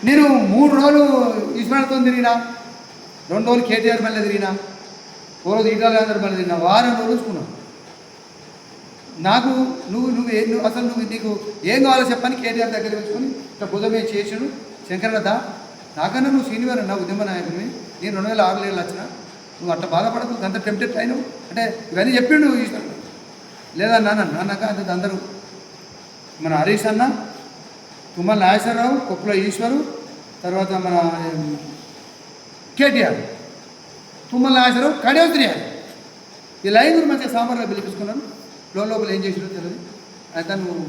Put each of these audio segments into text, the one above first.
నేను 3 రోజులు ఈశ్వరతో తిరిగినా, 2 రోజులు కేటీఆర్ మళ్ళీ తిరిగినా, ఓ రోజు ఈటాలు అందరూ మళ్ళీ తిరిగినా, వారం రోజులు చూసుకున్నాను. నాకు నువ్వు అసలు నీకు ఏం కావాలో చెప్పని కేటీఆర్ దగ్గర వచ్చుకొని ఇట్లా బుధమే చేసాడు. శంకరదా, నాకన్నా నువ్వు సీనియర్ అన్న ఉద్యమ నాయకుడిని, నేను 2006 వచ్చిన, నువ్వు అట్లా బాధపడదు, అంత టెంప్టెడ్ అయినావు అంటే ఇవన్నీ చెప్పిండు ఈశ్వరుడు. లేదన్నా అన్నాక అంత అందరూ మన హరీష్ అన్న, తుమ్మల నాగేశ్వరరావు, కొప్పుల ఈశ్వరు, తర్వాత మన కేటీఆర్, తుమ్మల నాగేశ్వరరావు, కడియవతిరియారు, ఈ లైన్ మంచిగా సాంబార్లో పిలిపించుకున్నాను. లోపల ఏం చేసినో తెలియదు. అయితే నువ్వు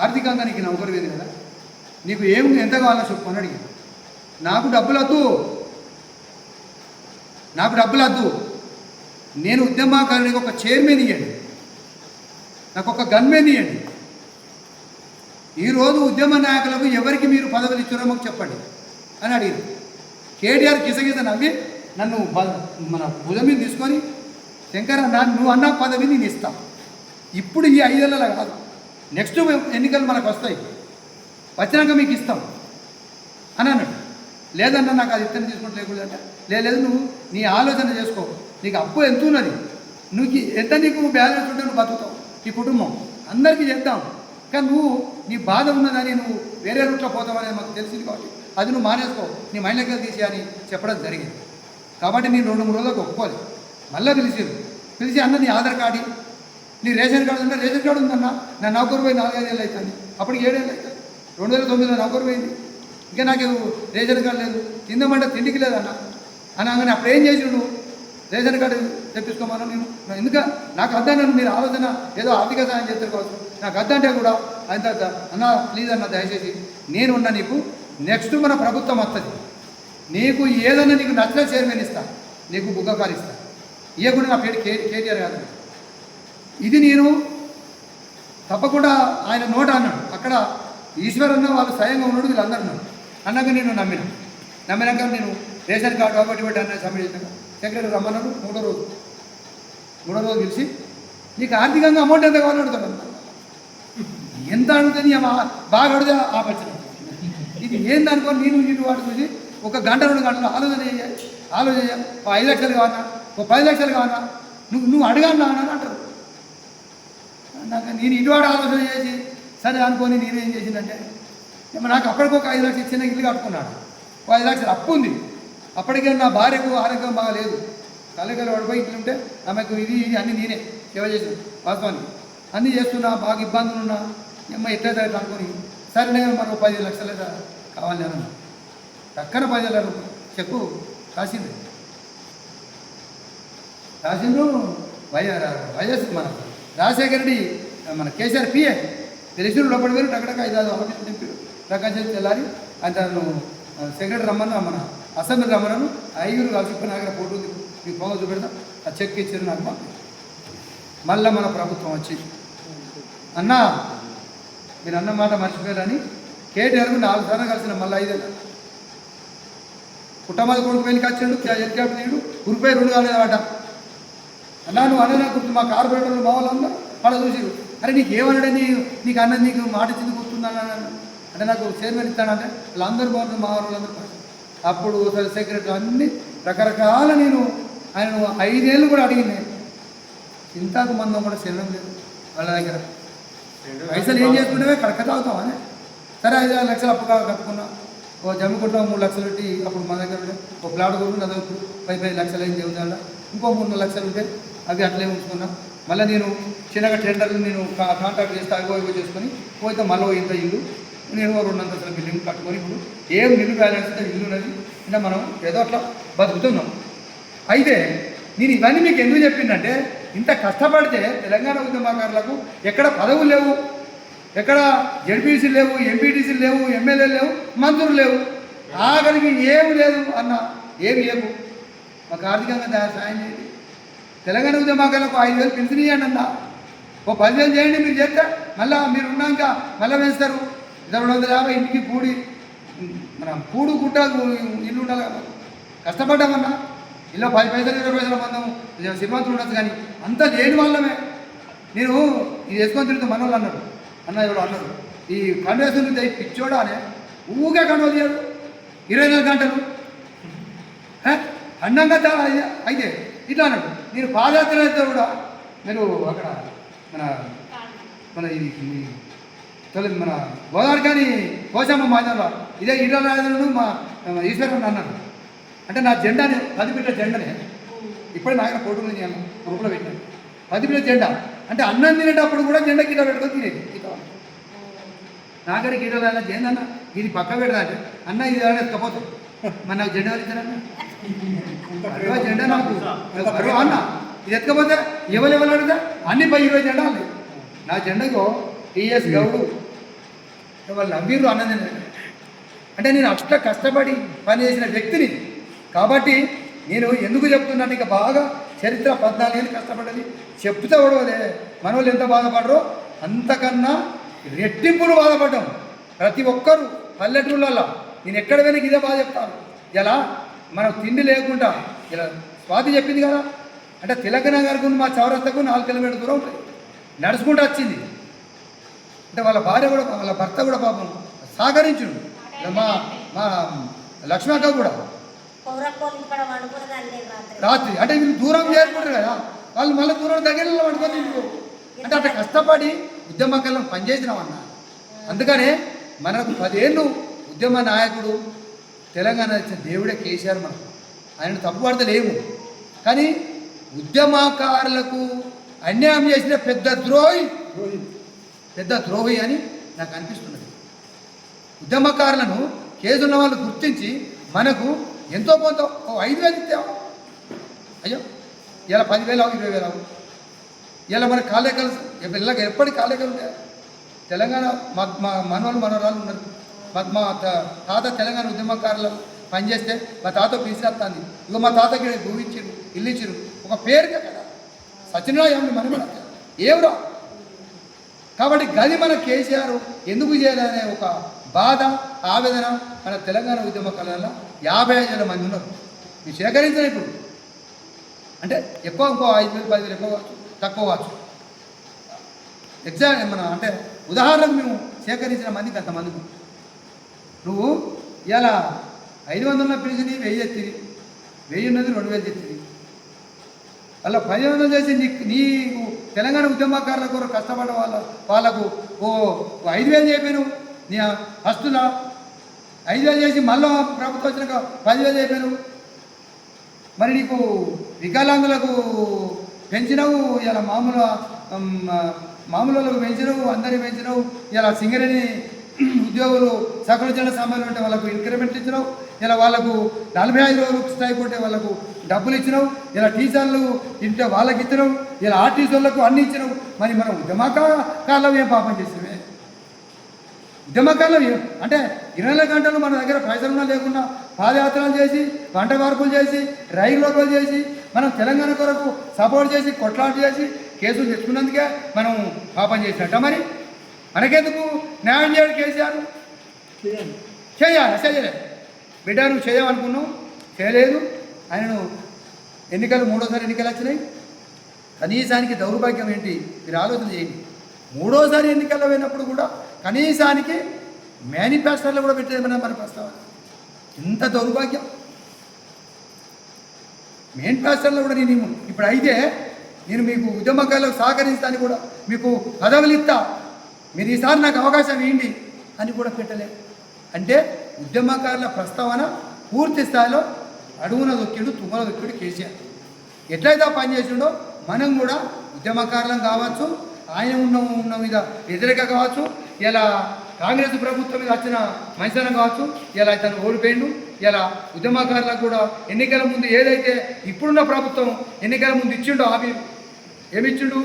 ఆర్థికంగా నీకు నౌకరు వేది కదా, నీకు ఎంత కావాలో చెప్పు అని అడిగాను. నాకు డబ్బులు వద్దు, నేను ఉద్యమకారునికి ఒక చైర్మన్ ఇవ్వండి, నాకు ఒక గన్మెన్ ఇవ్వండి. ఈరోజు ఉద్యమ నాయకులకు ఎవరికి మీరు పదవులు ఇచ్చారో మాకు చెప్పండి అని అడిగారు. కేటీఆర్ కిసగిస నవ్వి నన్ను మన భుజం మీద తీసుకొని, శంకర్ నువ్వు అన్న పదవి నేను ఇస్తాను, ఇప్పుడు ఈ 5 ఏళ్ళలో కాదు, నెక్స్ట్ ఎన్నికలు మనకు వస్తాయి, వచ్చినాక మీకు ఇస్తాం అని అన్నాడు. లేదన్నా నాకు అది ఇత్తని తీసుకుంటే లేకుండా, లేదు నువ్వు నీ ఆలోచన చేసుకో, నీకు అప్పు ఎంత ఉన్నది, ఎంత నీకు బ్యాలెన్స్ ఉంటే నువ్వు బతుకుతావు, ఈ కుటుంబం అందరికీ చేద్దాం, కానీ నువ్వు నీ బాధ ఉన్నదని నువ్వు వేరే రూట్లో పోతావనేది మాకు తెలిసింది కాబట్టి అది నువ్వు మానేసుకో, నీ మైండ్లోకి తీసి అని చెప్పడం జరిగింది. కాబట్టి నేను 2-3 రోజులకు ఒప్పుకోవాలి. మళ్ళీ పిలిచి అన్న నీ ఆధార్ కార్డు, నీ రేషన్ కార్డు ఉంటే రేషన్ కార్డు ఉందన్న, నా నౌకరు పోయి 4-5 ఏళ్ళు అవుతుంది, అప్పటికి 7 ఏళ్ళు అవుతుంది, 2009లో నౌకరు పోయింది, ఇంకా నాకు రేషన్ కార్డు లేదు, తిందామంటే తిండికి లేదన్న అనగానే అప్పుడు ఏం చేసి నువ్వు రేషన్ కార్డు తెప్పించుకోమన్నా. నేను ఎందుకు నాకు అద్దన్నాను, మీరు ఆలోచన ఏదో ఆర్థిక సాయం చేస్తారు కావచ్చు, నాకు అద్దంటే కూడా ఆయన అన్న ప్లీజ్ అన్న దయచేసి నేను ఉన్నా, నీకు నెక్స్ట్ మన ప్రభుత్వం వస్తుంది, నీకు ఏదన్నా నీకు నచ్చిన చైర్మన్ ఇస్తా, నీకు బుగ్గకాలు ఇస్తా, ఇవ్వకుండా నా పేరు కేటీఆర్ కాదు, ఇది నేను తప్పకుండా ఆయన నోట అన్నాడు. అక్కడ ఈశ్వరన్న వాళ్ళు స్వయంగా ఉన్నాడు, వీళ్ళందరూ ఉన్నాడు అన్నాక నేను నమ్మినాక నేను రేషన్ కార్డు కాబట్టి అన్న సబ్మిట్ చేశాక సెక్రటరీ రమ్మన్నాడు. 3వ రోజు పిలిచి నీకు ఆర్థికంగా అమౌంట్ ఎంత కావాలని అడుగుతాడు. ఎంత అడుగుతుంది బాగా అడితే ఆపచ్చిన ఇది ఏందనుకోని నేను వాడు చూసి 1 గంట 2 గంటలు ఆలోచన 5 లక్షలు కావన్నా, 10 లక్షలు కావన్నా, నువ్వు అడగాను అని అంటారు. నాకు నేను ఇటువాడు ఆలోచన చేసి సరే అనుకొని నేనేం చేసిందంటే నాకు అప్పటికి ఒక 5 లక్షలు చిన్న ఇల్లు కట్టుకున్నాడు, 5 లక్షలు అప్పు ఉంది. అప్పటికే నా భార్యకు ఆరోగ్యం బాగా లేదు, కలగలు పడిపోయి ఇట్లా ఉంటే ఆమెకు ఇది అన్నీ నేనే సేవ చేసాను, వాస్తవానికి అన్నీ చేస్తున్నా, బాగా ఇబ్బందులు ఉన్నా, ఎట్లా అనుకొని సరే నేను మరో 10 లక్షలు కావాలి అన్న. పక్కన 10,000 రూపాయలు చెక్కు రాసిండ్రు వైఎస్ మన రాజశేఖర రెడ్డి, మన కేసీఆర్ పిఏ తెలిసిన లోపలి వేరు టక్కడక్క 5-6 ఆఫీసులు నింపారు. ప్రకాశం తెల్లారి ఆయన సెక్రటరీ రమ్మను, మన అసెంబ్లీ రమ్మను, 5 కలిసిపోయిన దగ్గర ఫోటో మీకు ఫోన్ చూపెడతా, ఆ చెక్ ఇచ్చారు నాకు. మళ్ళీ మన ప్రభుత్వం వచ్చి అన్న మీరు అన్న మాట మర్చిపోయారని కేటీఆర్ 4 సార్లు కలిసిన, మళ్ళీ 5 ఏళ్ళు పుట్టమది కొడుకు వెళ్ళి వచ్చాడు, ఎన్నికలు నీడు రూపాయి 2 కాలేదన్నమాట. అన్నా నువ్వు అన్న గుర్తు మా కార్పొరేటర్లు మా వాళ్ళందరూ అలా చూసారు, అరే నీకు ఏమన్నాడని నీకు అన్న నీకు మాట ఇచ్చింది గుర్తుందన్న అంటే నాకు చైర్మన్ ఇస్తానంటే వాళ్ళందరూ బాగుంటుంది, మా వాళ్ళందరూ. అప్పుడు సెక్రటరీ అన్ని రకరకాల నేను ఆయన 5 ఏళ్ళు కూడా అడిగింది, ఇంతకు మందం కూడా శరీరం లేదు వాళ్ళ దగ్గర, పైసలు ఏం చేసుకుంటే కడక తాగుతామని. సరే 5-6 లక్షలు అప్పు కట్టుకున్నా, ఓ జమ్మికుంటా 3 లక్షలు పెట్టి అప్పుడు మా దగ్గర ఒక ప్లాట్ కొనుక్కుని అది 10 లక్షలు అయింది దేవుదాళ్ళ, ఇంకో 3 లక్షలు ఉంటే అవి అట్లే ఉంచుకున్నా. మళ్ళీ నేను చిన్నగా టెండర్లు నేను కాంటాక్ట్ చేస్తే అవి చేసుకొని పోతే మళ్ళీ ఇంత ఇల్లు నేను 2 అంతస్తుల బిల్డింగ్ కట్టుకొని ఇప్పుడు ఏం నిల్లు బ్యాలెన్స్ అయితే ఇల్లు ఉన్నది, ఇలా మనం ఏదో అట్లా బతుకుతున్నాం. అయితే నేను ఇవన్నీ మీకు ఎందుకు చెప్పిందంటే, ఇంత కష్టపడితే తెలంగాణ ఉద్యమకారులకు ఎక్కడ పదవులు లేవు, ఎక్కడ జడ్పీసీలు లేవు, ఎంపీటీసీలు లేవు, ఎమ్మెల్యేలు లేవు, మంత్రులు లేవు, ఆఖరికి ఏమి లేదు అన్న, ఏమి లేవు. మాకు ఆర్థికంగా సాయం చేయండి, తెలంగాణ ఉద్యమకారులకు 5,000 పెన్షన్ ఇవ్వండి అన్న, ఓ 10,000 చేయండి. మీరు చేస్తే మళ్ళీ మీరు ఉన్నాక మళ్ళీ పెంచుతారు. 250 ఇంటికి మన కూడు గుట్ట ఇల్లు ఉండాలి కదా, కష్టపడ్డామన్నా. ఇలా 10 పైసలు 20 పైసల మందం శ్రీమంతులు ఉండదు, కానీ అంతా లేని వాళ్ళమే. నేను ఇది వేసుకొని తిరిగితే మన వాళ్ళు అన్నాడు, అన్న ఎవరు అన్నారు, ఈ కన్వేషన్ పిచ్చోడా అనే ఊగే కన్వలు చేయడు, 24 గంటలు అన్నంగా అయితే ఇట్లా అన్నాడు. నేను పాదయాత్ర అయితే కూడా మీరు అక్కడ మన మన ఇది మన గోదావరి కానీ కోసమ్మ మైదానంలో ఇదే ఈటలరాజును మా ఈశ్వరుని అన్నాడు. అంటే నా జెండాని 10 ఫీట్ల జెండానే ఇప్పుడే నాయన ఫోటో ఉంది నేను గ్రూప్లో పెట్టాను. 10 ఫీట్ల జెండా అంటే అన్నం తినేటప్పుడు కూడా జెండా గిట్ట పెట్టుకొని తినేది. నాగరికి ఈటల జెండా ఇది పక్క పెడదా అంటే అన్న ఇది ఎత్తుకపోతాం మరి నాకు జెండా ఇచ్చారన్న జెండా నాకు అన్న ఇది ఎత్తుకపోతే ఎవరు అడిగితే అన్ని 10-20 జెండా ఉంది నా జెండాకు. టీఎస్ గౌడు వాళ్ళు నవ్వీరు అన్నది అంటే నేను అట్లా కష్టపడి పనిచేసిన వ్యక్తిని కాబట్టి నేను ఎందుకు చెప్తున్నాను, ఇక బాగా చరిత్ర 14 ఏళ్ళు కష్టపడ్డది చెప్తే కూడా మన వాళ్ళు ఎంత బాధపడరో అంతకన్నా రెట్టింపులు బాధపడ్డాం ప్రతి ఒక్కరు పల్లెటూళ్ళల్లో. నేను ఎక్కడ వెనక ఇదే బాధ చెప్తాను. ఇలా మనం తిండి లేకుండా ఇలా స్వాతి చెప్పింది కదా, అంటే తెలంగాణ గారికి మా చౌరస్తకు 4 కిలోమీటర్ల దూరం ఉంటుంది నడుచుకుంటూ వచ్చింది. అంటే వాళ్ళ భార్య కూడా వాళ్ళ భర్త కూడా పాపం సహకరించుడు. మా మా లక్ష్మక్క కూడా రాత్రి అంటే వీళ్ళు దూరం చేరుకుంటారు కదా, వాళ్ళు మళ్ళీ దూరం దగ్గరలో పడుకొని అంటే అట్లా కష్టపడి ఉద్యమకాలం పనిచేసినామన్న. అందుకనే మనకు 10 ఏళ్ళు ఉద్యమ నాయకుడు తెలంగాణ ఇచ్చిన దేవుడే కేసీఆర్. మనం ఆయన తప్పుపడతలేము, కానీ ఉద్యమకారులకు అన్యాయం చేసిన పెద్ద ద్రోహి అని నాకు అనిపిస్తున్నది. ఉద్యమకారులను కేసున్న వాళ్ళు గుర్తించి మనకు ఎంతో కొంత 5,000 ఇస్తాము. అయ్యో ఇలా 10,000 అవు 20,000 అవు. ఇలా మన కాలేకలు పిల్లలకి ఎప్పటికీ కాలేకలు ఉంటాయి. తెలంగాణ మా మనవరాలు ఉన్నారు. మా తాత తెలంగాణ ఉద్యమకారులు పనిచేస్తే మా తాత పిలిచేస్తుంది. ఇక మా తాతకి భూమి ఇచ్చిరు, ఇల్లు ఇచ్చిరు, ఒక పేరుగా కదా సత్యనారాయణ ఏమని మనం ఏవురా. కాబట్టి గది మన కేసీఆర్ ఎందుకు చేయాలనే ఒక బాధ ఆవేదన మన తెలంగాణ ఉద్యమకారులలో 55,000 మంది ఉన్నారు. మీరు సేకరించిన ఇప్పుడు అంటే ఎక్కువ ఇంకో 5,000 10,000 ఎక్కువ తక్కువ కావచ్చు. ఎగ్జామ్ మన అంటే ఉదాహరణకు మేము సేకరించిన మందికి అంతమందికి నువ్వు ఇలా 500 పిలిచి 1000 ఎత్తిరి, 1000 ఉన్నది 2,000 ఎత్తిరి. అలా 10,000 చేసి నీకు తెలంగాణ ఉద్యమకారుల కొరకు కష్టపడ్డ వాళ్ళకు 5,000 చెప్పాను. నీ హస్తులా 5,000 చేసి మళ్ళీ ప్రభుత్వం వచ్చినాక 10,000 చెప్పాను. మరి నీకు వికలాంగులకు పెంచినావు, ఇలా మామూలు వాళ్ళకు పెంచినావు, అందరికి పెంచినావు. ఇలా సింగరేణి ఉద్యోగులు సకల జన సామాన్లు ఉంటే వాళ్ళకు ఇంక్రిమెంట్ ఇచ్చినావు. ఇలా వాళ్ళకు 45 రోజులు స్ట్రైక్ ఉంటే వాళ్ళకు డబ్బులు ఇచ్చినావు. ఇలా టీచర్లు ఇంటే వాళ్ళకి ఇచ్చినావు. ఇలా ఆర్టీసీ వాళ్ళకు అన్నీ ఇచ్చినావు. మరి మనం ఉద్యమకారులు ఏం పాపం చేసినవే? ఉద్యమకారులు అంటే 24 గంటలు మన దగ్గర పైసలున్నా లేకుండా పాదయాత్రలు చేసి, వంట మార్పులు చేసి, రైలు లోపలు చేసి, మనం తెలంగాణ కొరకు సపోర్ట్ చేసి, కొట్లాట చేసి కేసులు తెచ్చుకున్నందుకే మనం పాపం చేసినట్ట. మరి మనకెందుకు న్యాయం చేయడు కేసీఆర్? చేయలేదు బిడ్డ, నువ్వు చేయమనుకున్నావు, చేయలేదు. ఆయనను ఎన్నికలు 3వసారి ఎన్నికలు వచ్చినాయి. కనీసానికి దౌర్భాగ్యం ఏంటి మీరు ఆలోచన చేయండి. 3వసారి ఎన్నికల్లో పోయినప్పుడు కూడా కనీసానికి మేనిఫెస్టోలో కూడా పెట్టేది మన ప్రస్తావన. ఇంత దౌర్భాగ్యం. మేనిఫెస్టోలో కూడా నేను ఇప్పుడు అయితే నేను మీకు ఉద్యమకారులకు సహకరిస్తాను కూడా, మీకు పదవులు ఇస్తా, మీరు ఈసారి నాకు అవకాశం ఇవ్వండి అని కూడా పెట్టలేదు. అంటే ఉద్యమకారుల ప్రస్తావన పూర్తి స్థాయిలో అడుగున దొక్కిడు, తుమ్మల దొక్కిడు కేసీఆర్. ఎట్లయితే పనిచేసిండో మనం కూడా ఉద్యమకారులం కావచ్చు, ఆయన ఉన్న మీద వ్యతిరేక కావచ్చు, ఇలా కాంగ్రెస్ ప్రభుత్వం మీద వచ్చిన మనిషిని కావచ్చు, ఇలా తను ఓడిపోయిండు. ఇలా ఉద్యమకారులకు కూడా ఎన్నికల ముందు ఏదైతే ఇప్పుడున్న ప్రభుత్వం ఎన్నికల ముందు ఇచ్చిండో హామీ ఏమిచ్చిండు,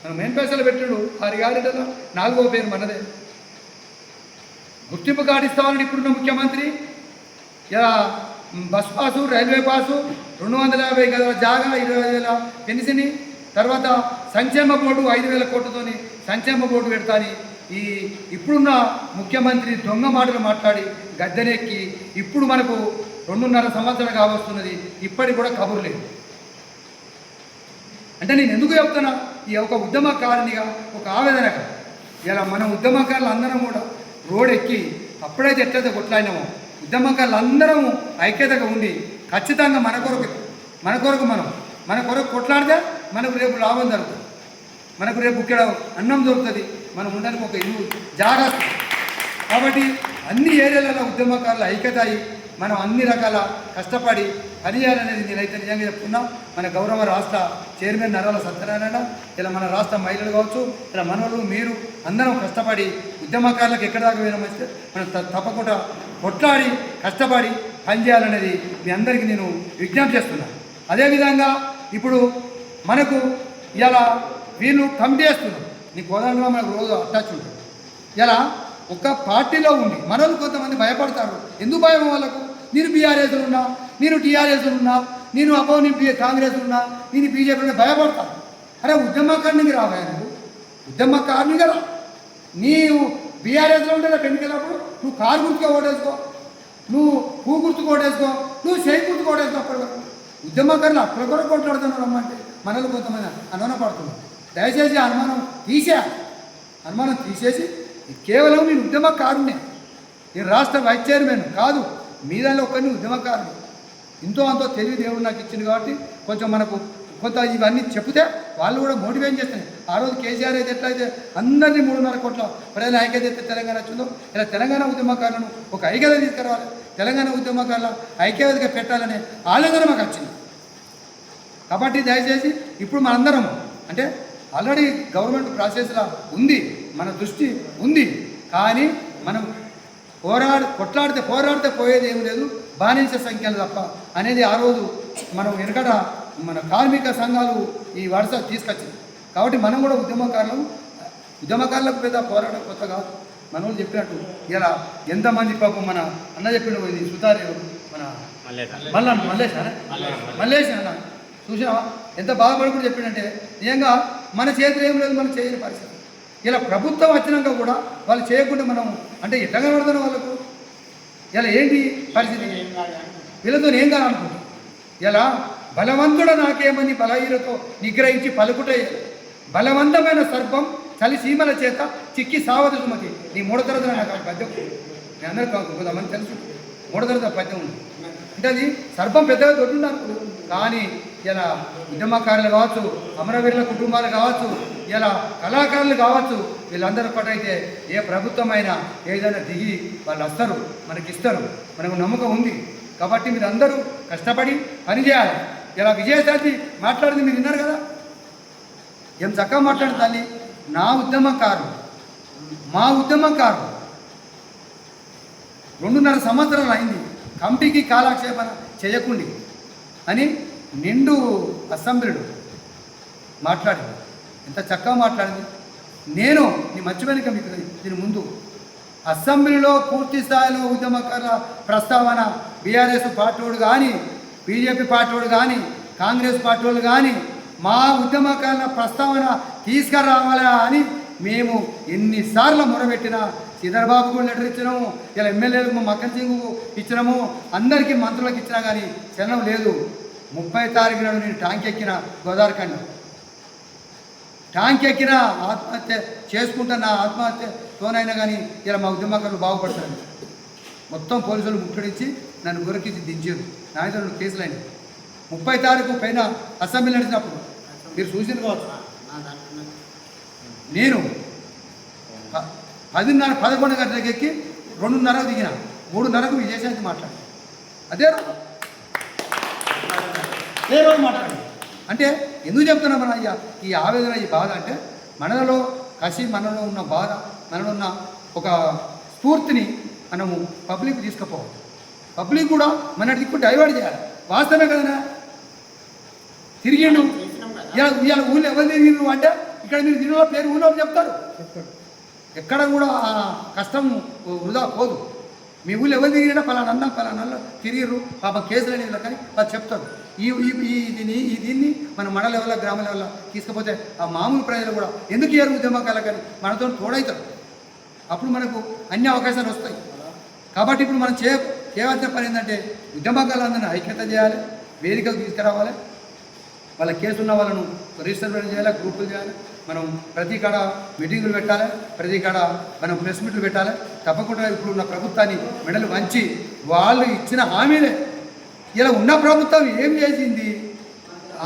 మనం మేనిఫెస్టోలో పెట్టిండు. 6 ఏళ్లలో 4వ పేరు మనదే. గుర్తింపు కార్డు ఇస్తామని ఇప్పుడున్న ముఖ్యమంత్రి ఇలా బస్ పాసు, రైల్వే పాసు, 250 గదుల జాగా, 20,000 పెన్షన్, తర్వాత సంక్షేమ బోర్డు 5,000 కోట్లతోని సంక్షేమ బోర్డు పెడతాని ఈ ఇప్పుడున్న ముఖ్యమంత్రి దొంగ మాటలు మాట్లాడి గద్దెనెక్కి ఇప్పుడు మనకు 2.5 సంవత్సరాలు కావస్తున్నది, ఇప్పటికి కూడా కబురు లేదు. అంటే నేను ఎందుకు చెప్తున్నా, ఈ ఒక ఉద్యమకారునిగా ఒక ఆవేదనగా ఇలా మన ఉద్యమకారులు అందరం కూడా రోడ్ ఎక్కి అప్పుడైతే ఎట్లయితే కొట్లాడినామో ఉద్యమకారులు అందరం ఐక్యతగా ఉండి ఖచ్చితంగా మన కొరకు మన కొరకు కొట్లాడితే మనకు రేపు లాభం జరుగుతుంది, మనకు రేపు ఇక్కడ అన్నం దొరుకుతుంది, మనం ఉండడానికి ఒక ఇల్లు జాగ్రత్త. కాబట్టి అన్ని ఏరియాలలో ఉద్యమకారుల ఐక్యత అయి మనం అన్ని రకాల కష్టపడి పనిచేయాలనేది నేనైతే నిజంగా చెప్తున్నా. మన గౌరవ రాష్ట్ర చైర్మన్ నరాల సత్యనారాయణ, ఇలా మన రాష్ట్ర మహిళలు కావచ్చు, ఇలా మనోళ్ళు మీరు అందరం కష్టపడి ఉద్యమకారులకు ఎక్కడ దాకా వేయమస్తే మనం తప్పకుండా కొట్లాడి కష్టపడి పనిచేయాలనేది మీ అందరికీ నేను విజ్ఞప్తి చేస్తున్నాను. అదేవిధంగా ఇప్పుడు మనకు ఇలా వీళ్ళు కమిటీ చేస్తున్నారు, నీ కోదండలో మనకు రోజు అటాచ్ ఉంటుంది. ఇలా ఒక పార్టీలో ఉండి మనోళ్ళు కొంతమంది భయపడతారు. ఎందుకు భయం వాళ్ళకు? నేను బీఆర్ఎస్లో ఉన్నా, నేను టీఆర్ఎస్లో ఉన్నా, నేను నేను కాంగ్రెస్లో ఉన్నా, నేను బీజేపీలో భయపడతాను. అరే ఉద్యమకారునికి రావా నువ్వు? ఉద్యమకారునిగా రా. నీవు బీఆర్ఎస్లో ఉంటే రేపు ఎన్నికలప్పుడు నువ్వు కారు గుర్తుగా ఓటేసుకో, నువ్వు పూ గుర్తుకు ఓటేసుకో, నువ్వు చేయి గుర్తుకు ఓటేసుకో. అప్పటి వరకు ఉద్యమకారులు అక్కడ కూడా కొట్లాడుతున్నారు అమ్మంటే మనలో కొంతమంది అనుమానపడుతున్నారు. దయచేసి అనుమానం తీసేసి కేవలం నేను ఉద్యమకారునే, నేను రాష్ట్ర వైస్ చైర్మన్ కాదు, మీ దానిలో ఒకరిని ఉద్యమకారుని. ఎంతో అంతో తెలివి దేవుడు నాకు ఇచ్చింది కాబట్టి కొంచెం మనకు కొంత ఇవన్నీ చెప్తే వాళ్ళు కూడా మోటివేట్ చేస్తున్నాయి. ఆ రోజు కేసీఆర్ అయితే ఎట్లయితే అందరినీ 3.5 కోట్ల ప్రజల ఐక్యత అయితే తెలంగాణ వచ్చిందో, ఇలా తెలంగాణ ఉద్యమకారులను ఒక ఐక్యత తీసుకురావాలి, తెలంగాణ ఉద్యమకారుల ఐక్యతగా పెట్టాలనే ఆలోచన మాకు వచ్చింది. కాబట్టి దయచేసి ఇప్పుడు మనందరం అంటే ఆల్రెడీ గవర్నమెంట్ ప్రాసెస్లో ఉంది, మన దృష్టి ఉంది, కానీ మనం పోరాడితే పోయేది ఏం లేదు, బానిస సంఖ్యలు తప్ప అనేది ఆ రోజు మనం వెనకట మన కార్మిక సంఘాలు ఈ వరుస తీసుకొచ్చింది. కాబట్టి మనం కూడా ఉద్యమకారులకు పెద్ద పోరాటం కొత్త కాదు. మన వాళ్ళు చెప్పినట్టు ఇలా ఎంతమంది పాపం మన అన్న చెప్పిన ఇది సుతారు మన మల్లేష్ అన్న చూసినావా ఎంత బాధపడుకుంటూ చెప్పినంటే నిజంగా మన చేతులు ఏం లేదు, మనం చేయని పరిస్థితి. ఇలా ప్రభుత్వం వచ్చినాక కూడా వాళ్ళు చేయకుండా మనం అంటే ఎట్లా కనబడుతున్న వాళ్ళకు ఇలా ఏంటి పరిస్థితి? వీళ్ళతో ఏం కాదనుకుంటాం. ఇలా బలవంతుడు నాకేమని బలహీనతో నిగ్రహించి పలుకుటే బలవంతమైన సర్పం చలి సీమల చేత చిక్కి సావదు సుమతి. నీ 3వ తరగతి నాకు పద్యం మీ అందరూ కొంతమంది తెలుసు, 3వ తరగతి పద్యం ఉంది. అంటే అది సర్పం పెద్దగా దొడ్డున్నారు. కానీ ఇలా ఉద్యమకారులు కావచ్చు, అమరవీరుల కుటుంబాలు కావచ్చు, ఇలా కళాకారులు కావచ్చు, వీళ్ళందరూ ఒకటైతే ఏ ప్రభుత్వమైనా ఏదైనా దిగి వాళ్ళు వస్తారు, మనకిస్తారు, మనకు నమ్మకం ఉంది. కాబట్టి మీరు అందరూ కష్టపడి పనిచేయాలి. ఇలా విజయశాంతి మాట్లాడింది మీరు విన్నారు కదా, ఏం చక్కగా మాట్లాడింది తల్లి. మా ఉద్యమకారులు 2.5 సంవత్సరాలు అయింది కమిటీకి కాలక్షేపణ చేయకుండి అని నిండు అసెంబ్లీలో మాట్లాడింది. ఎంత చక్కగా మాట్లాడింది. నేను నీ మర్చిపోయిన మీకు దీని ముందు అసెంబ్లీలో పూర్తి స్థాయిలో ఉద్యమకారుల ప్రస్తావన బీఆర్ఎస్ పార్టీ కానీ, బీజేపీ పార్టీ కానీ, కాంగ్రెస్ పార్టీ కానీ మా ఉద్యమకారుల ప్రస్తావన తీసుకురావాలా అని మేము ఎన్నిసార్లు మొరబెట్టినా, శ్రీధర్బాబు కూడా లెటర్ ఇచ్చినాము, ఇలా ఎమ్మెల్యేలకు మా మక్కన్ సింగ్ ఇచ్చినాము, అందరికీ మంత్రులకు ఇచ్చినా కానీ చలనం లేదు. 30 తారీఖు నాడు నేను ట్యాంక్ ఎక్కిన గోదావరిఖండ ట్యాంక్ ఎక్కిన ఆత్మహత్య చేసుకుంటున్న ఆత్మహత్యతోనైనా కానీ ఇలా మా ఉద్యమకారులు బాగుపడతారు. మొత్తం పోలీసులు ముట్టడించి నన్ను గురకించి దించారు. నా మీద 2 కేసులు అయినాయి. 30 తారీఖు పైన అసెంబ్లీ నడిచినప్పుడు మీరు చూసిన కావచ్చు. నేను 11 గంటలకు ఎక్కి 2:30కు దిగిన, 3:30కు విజయశాంతి మాట్లాడి అదే రోజు మాట్లాడి. అంటే ఎందుకు చెప్తున్నాం మన ఈ ఆవేదన, ఈ బాధ అంటే మనలో కసి, మనలో ఉన్న బాధ, మనలో ఉన్న ఒక స్ఫూర్తిని మనము పబ్లిక్ తీసుకుపోవాలి. పబ్లిక్ కూడా మన దిక్కు డైవర్ట్ చేయాలి. వాస్తవమే కదనా? తిరిగిండు ఇవాళ ఊళ్ళో ఎవరు తిరిగిండు అంటే ఇక్కడ మీరు తిరిగిన పేరు ఊళ్ళో చెప్తారు. ఎక్కడ కూడా కష్టం వృధా పోదు. మీ ఊళ్ళో ఎవరు తిరిగినా పలానా తిరిగిర్రు పాప కేసులు అనేవి కానీ వాళ్ళు చెప్తారు. దీన్ని మన మండల లెవెల్లో, గ్రామ లెవెల్లో తీసుకపోతే ఆ మామూలు ప్రజలు కూడా ఎందుకు ఏరు ఉద్యమకాలు కానీ మనతో తోడవుతారు. అప్పుడు మనకు అన్ని అవకాశాలు వస్తాయి. కాబట్టి ఇప్పుడు మనం చేయవలసిన పని ఏంటంటే ఉద్యమకాలందరినీ ఐక్యత చేయాలి, వేదికకు తీసుకురావాలి, వాళ్ళ కేసున్న వాళ్ళను రిజిస్టర్ చేయాలి, గ్రూపులు చేయాలి, మనం ప్రతి కాడ మీటింగులు పెట్టాలి, ప్రతి కాడ మనం ప్రెస్ మీట్లు పెట్టాలి. తప్పకుండా ఇప్పుడు ఉన్న ప్రభుత్వాన్ని మెడలు వంచి వాళ్ళు ఇచ్చిన హామీలే ఇలా ఉన్న ప్రభుత్వం ఏం చేసింది?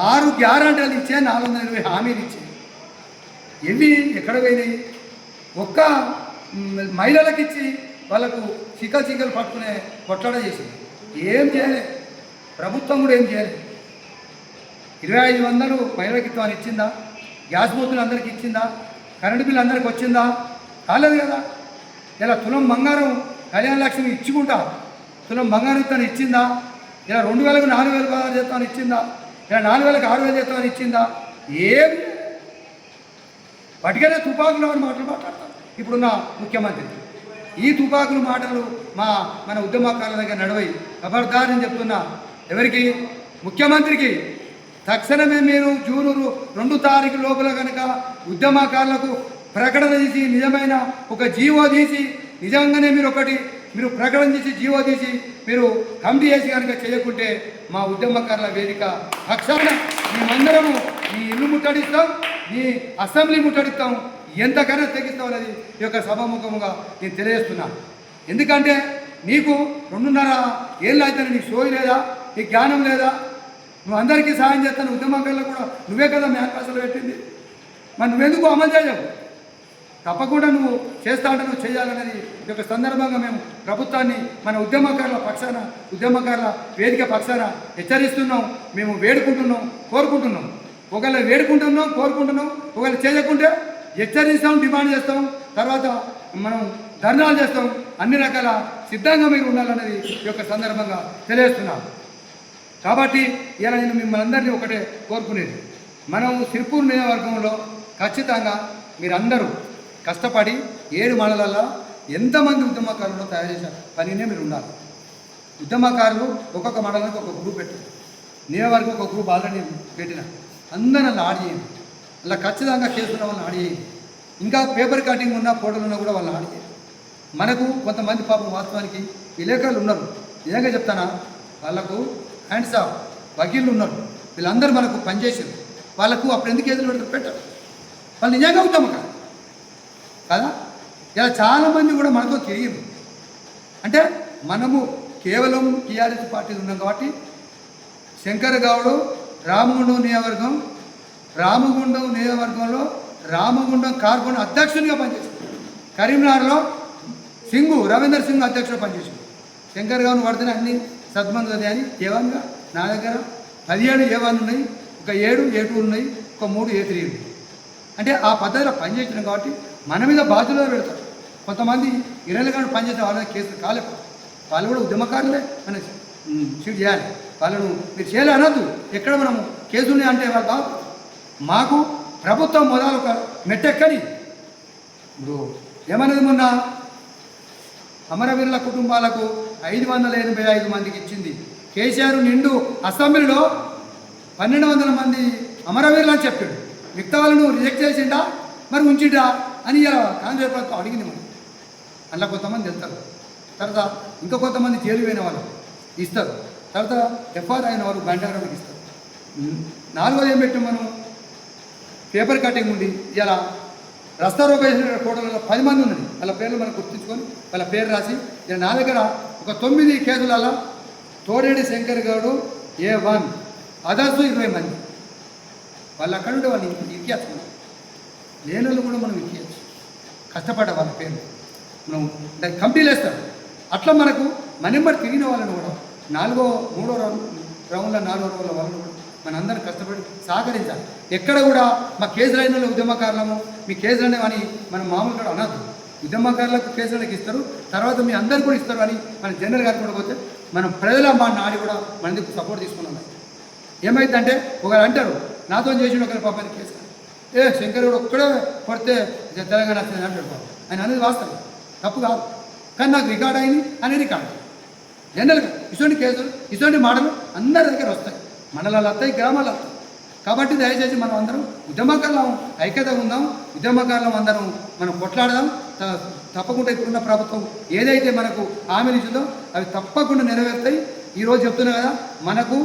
6 గ్యారంటీలు ఇచ్చే 420 హామీలు ఇచ్చే ఇవి ఎక్కడ పోయినాయి? ఒక్క మహిళలకు ఇచ్చి వాళ్ళకు చీకలు పట్టుకునే కొట్లాడ చేసింది. ఏం చేయలే ప్రభుత్వం, కూడా ఏం చేయలేదు. 2500 మహిళలకు ఇస్తామని ఇచ్చిందా? గ్యాస్ బోతులు అందరికి ఇచ్చిందా? కరెంటు బిల్లు అందరికి వచ్చిందా? కాలేదు కదా. ఇలా తులం బంగారం కళ్యాణ లక్ష్మి ఇచ్చుకుంటా తులం బంగారం ఇస్తాను ఇచ్చిందా? ఇలా 2000కు 4000 పదహారు చేస్తామని ఇచ్చిందా? ఇలా 4000కు 6000 చేస్తామని ఇచ్చిందా? ఏమి పట్టుకనే తుపాకులు అని మాటలు మాట్లాడతారు ఇప్పుడున్న ముఖ్యమంత్రి. ఈ తుపాకులు మాటలు మన ఉద్యమకారుల దగ్గర నడవై ఖబర్దారని చెప్తున్నా. ఎవరికి? ముఖ్యమంత్రికి. తక్షణమే మీరు జూన్ 2 తారీఖు లోపల కనుక ఉద్యమకారులకు ప్రకటన చేసి నిజమైన ఒక జీవో తీసి నిజంగానే మీరు ప్రకటన చేసి జీవో తీసి మీరు కమిటీ చేసి కనుక చేయకుంటే మా ఉద్యమకారుల వేదిక పక్షాన మేమందరము మీ ఇల్లు ముట్టడిస్తాం, మీ అసెంబ్లీ ముట్టడిస్తాం, ఎంతకైనా తెగిస్తాం అనేది ఈ యొక్క సభాముఖముగా నేను తెలియజేస్తున్నాను. ఎందుకంటే నీకు 2.5 ఏళ్ళు అయితే నీకు సోయి లేదా, నీకు జ్ఞానం లేదా? నువ్వు అందరికీ సహాయం చేస్తాను, ఉద్యమకారులు కూడా నువ్వే కదా మేనిఫెస్టోలో పెట్టింది. మరి నువ్వెందుకు అమలు చేయవు? తప్పకుండా నువ్వు చేస్తా అంటే నువ్వు చేయాలనేది ఈ యొక్క సందర్భంగా మేము ప్రభుత్వాన్ని మన ఉద్యమకారుల పక్షాన, ఉద్యమకారుల వేదిక పక్షాన హెచ్చరిస్తున్నాం. మేము వేడుకుంటున్నాం, కోరుకుంటున్నాం. ఒకవేళ వేడుకుంటున్నాం, కోరుకుంటున్నాం, ఒకవేళ చేయకుంటే హెచ్చరిస్తాం, డిమాండ్ చేస్తాం, తర్వాత మనం ధర్నాలు చేస్తాం. అన్ని రకాల సిద్ధంగా మీరు ఉండాలనేది ఈ యొక్క సందర్భంగా తెలియజేస్తున్నాం. కాబట్టి ఇలా నేను మిమ్మల్ని అందరినీ ఒకటే కోరుకునేది, మనం సిర్పూర్ నియోజకవర్గంలో ఖచ్చితంగా మీరందరూ కష్టపడి 7 మండలాల్లో ఎంతమంది ఉద్యమకారులు తయారు చేశారు పనినే మీరు ఉండాలి. ఉద్యమకారులు ఒక్కొక్క మండలానికి ఒక గ్రూప్ పెట్టారు, నియోజకవర్గం ఒక గ్రూప్ ఆల్రెడీ పెట్టిన. అందరూ అలా ఆడి చేయండి, అలా ఖచ్చితంగా చేసుకున్న వాళ్ళని ఆడి చేయండి. ఇంకా పేపర్ కటింగ్ ఉన్న ఫోటోలు ఉన్నా కూడా వాళ్ళని ఆడి చేయండి. మనకు కొంతమంది పాపం వాస్తవానికి విలేకరులు ఉన్నారు, నిజంగా చెప్తానా, వాళ్ళకు హ్యాండ్స్ ఆఫ్ వకీళ్ళు ఉన్నారు, వీళ్ళందరూ మనకు పనిచేసారు. వాళ్ళకు అప్పుడు ఎందుకు ఎదురు పెట్టారు? వాళ్ళు నిజంగా ఉద్యమకారు కదా. ఇలా చాలామంది కూడా మనతో తిరిగింది. అంటే మనము కేవలం టీఆర్ఎస్ పార్టీలు ఉన్నాం కాబట్టి శంకర్ గౌడ్ రామగుండం నియోజకవర్గంలో రామగుండం కార్పొరేషన్ అధ్యక్షునిగా పనిచేశారు. కరీంనగర్లో రవీందర్ సింగ్ అధ్యక్షుడు పనిచేశారు. శంకర్ గౌడ్ పడితేనే అన్ని సద్మంది అని ఏవన్గా నా దగ్గర 17 A1 ఉన్నాయి, ఒక 7 A2 ఉన్నాయి, ఒక 3 A3 ఉన్నాయి. అంటే ఆ పద్ధతిలో పనిచేసినాం కాబట్టి మన మీద బాధ్యతలు పెడతారు. కొంతమంది 20 గంటలు పనిచేసిన వాళ్ళ కేసులు కాలేదు, వాళ్ళు కూడా ఉద్యమకారులే మనం షీట్ చేయాలి. వాళ్ళను మీరు చేయాలి అనొద్దు. ఎక్కడ మనము కేసులు అంటే వాళ్ళు బాగు మాకు ప్రభుత్వం మొదలు ఒక మెట్టెక్కని ఇప్పుడు ఏమన్నది మొన్న అమరవీరుల కుటుంబాలకు 585 మందికి ఇచ్చింది. కేసీఆర్ నిండు అసెంబ్లీలో 1200 మంది అమరవీరులు అని చెప్పాడు. మిగతా వాళ్ళను రిజెక్ట్ చేసిండా మరి ఉంచిడా అని కాంగ్రెస్ ప్రభుత్వం అడిగింది. మనం అలా కొంతమంది వెళ్తారు, తర్వాత ఇంకా కొంతమంది జైలు పోయిన వాళ్ళు ఇస్తారు, తర్వాత ఎఫ్ఆర్ అయిన వాళ్ళు గంటకి ఇస్తారు. 4వది ఏం పెట్టాం మనం? పేపర్ కటింగ్ ఉంది. ఇలా రస్తారోకో వేసిన ఫోటోలలో 10 మంది ఉన్నది, వాళ్ళ పేర్లు మనం గుర్తించుకొని వాళ్ళ పేరు రాసి ఇలా నా దగ్గర ఒక 9 కేసులలో తోడేడి శంకర్ గౌడ్ A1 అదర్స్ 20 మంది వాళ్ళు అక్కడ ఉంటే వాళ్ళు ఇరికేస్తున్నాం. లేనోళ్ళు కూడా మనం ఇరికేయచ్చు. కష్టపడ్డ వాళ్ళ పేర్లు మనం కంపెనీలు వేస్తాం. అట్లా మనకు నెంబర్ తిరిగిన వాళ్ళని కూడా 3వ రౌండ్ల 4వ రౌండ్ల వాళ్ళని కూడా మనందరం కష్టపడి సహకరించాలి. ఎక్కడ కూడా మా కేసులు అయిన ఉద్యమకారులము మీ కేసులు అనేవని మనం మామూలు కూడా అనద్దు. ఉద్యమకారులకు కేసులకు ఇస్తారు, తర్వాత మీ అందరు కూడా ఇస్తారు అని మన జనరల్ గారు కూడా పోతే మనం ప్రజల మా నాడి కూడా మన దగ్గర సపోర్ట్ తీసుకున్నాం. ఏమైందంటే ఒకరు అంటారు నాతో చేసిన ఒకరి పాపని కేసు శంకర్ గౌడ్ ఒక్కడే కొడితే తెలంగాణ వస్తుంది అంటాడు. ఆయన అనేది వాస్తవం, తప్పు కాదు. కానీ నాకు రికార్డ్ అయింది అనేది రికార్డు. జనరల్గా ఇటువంటి కేసులు ఇటువంటి మాటలు అందరి దగ్గర వస్తాయి, మండలాలు వస్తాయి, గ్రామాలు వస్తాయి. కాబట్టి దయచేసి మనం అందరం ఉద్యమకారులం ఐక్యతగా ఉందాం, ఉద్యమకారులం అందరం మనం కొట్లాడదాం. తప్పకుండా ఇప్పుడున్న ప్రభుత్వం ఏదైతే మనకు హామీలు ఇచ్చిందో అవి తప్పకుండా నెరవేరుతాయి. ఈరోజు చెప్తున్నా కదా, మనకు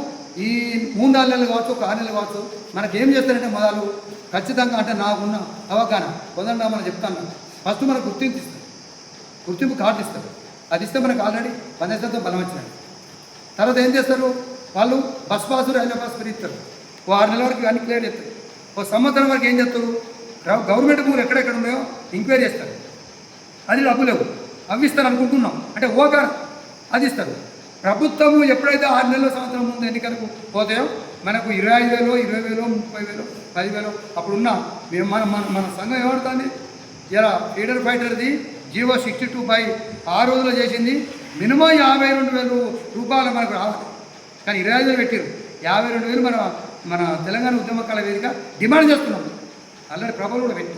ఈ 3-4 నెలలు కావచ్చు, ఒక 6 నెలలు కావచ్చు, మనకేం చేస్తారంటే మొదలు ఖచ్చితంగా అంటే నాకున్న అవగాహన కొందరు మనం చెప్తాను. ఫస్ట్ మనకు గుర్తింపు ఇస్తారు, గుర్తింపు కార్డు ఇస్తారు. అది ఇస్తే మనకు ఆల్రెడీ 15% బలం వచ్చినది. తర్వాత ఏం చేస్తారు వాళ్ళు? Bus pass, railway pass free ఇస్తారు. ఓ 6 నెలల వరకు అన్ని క్లియర్ చేస్తారు. ఓ సంవత్సరం వరకు ఏం చేస్తారు? గవర్నమెంట్ భూములు ఎక్కడెక్కడ ఉన్నాయో ఎంక్వైరీ చేస్తారు. అది డబ్బు లేవు, అవి ఇస్తారు అనుకుంటున్నాం అంటే ఓగా అది ఇస్తారు. ప్రభుత్వము ఎప్పుడైతే 6 నెలల సంవత్సరం ముందు ఎన్నికలకు పోతాయో మనకు 25,000, 20,000, 30,000, 10,000 అప్పుడున్న మన మన మన సంఘం ఏమడుతుంది? ఇలా ఫ్రీడర్ ఫైటర్ది జీవో 62 ఆ రోజులో చేసింది మినిమం 52,000 రూపాయలు మనకు రావాలి. కానీ 25,000 పెట్టారు. 52,000 మన తెలంగాణ ఉద్యమకాల వేదిక డిమాండ్ చేస్తున్నాం. అలాంటి ప్రభుత్వం కూడా పెట్టి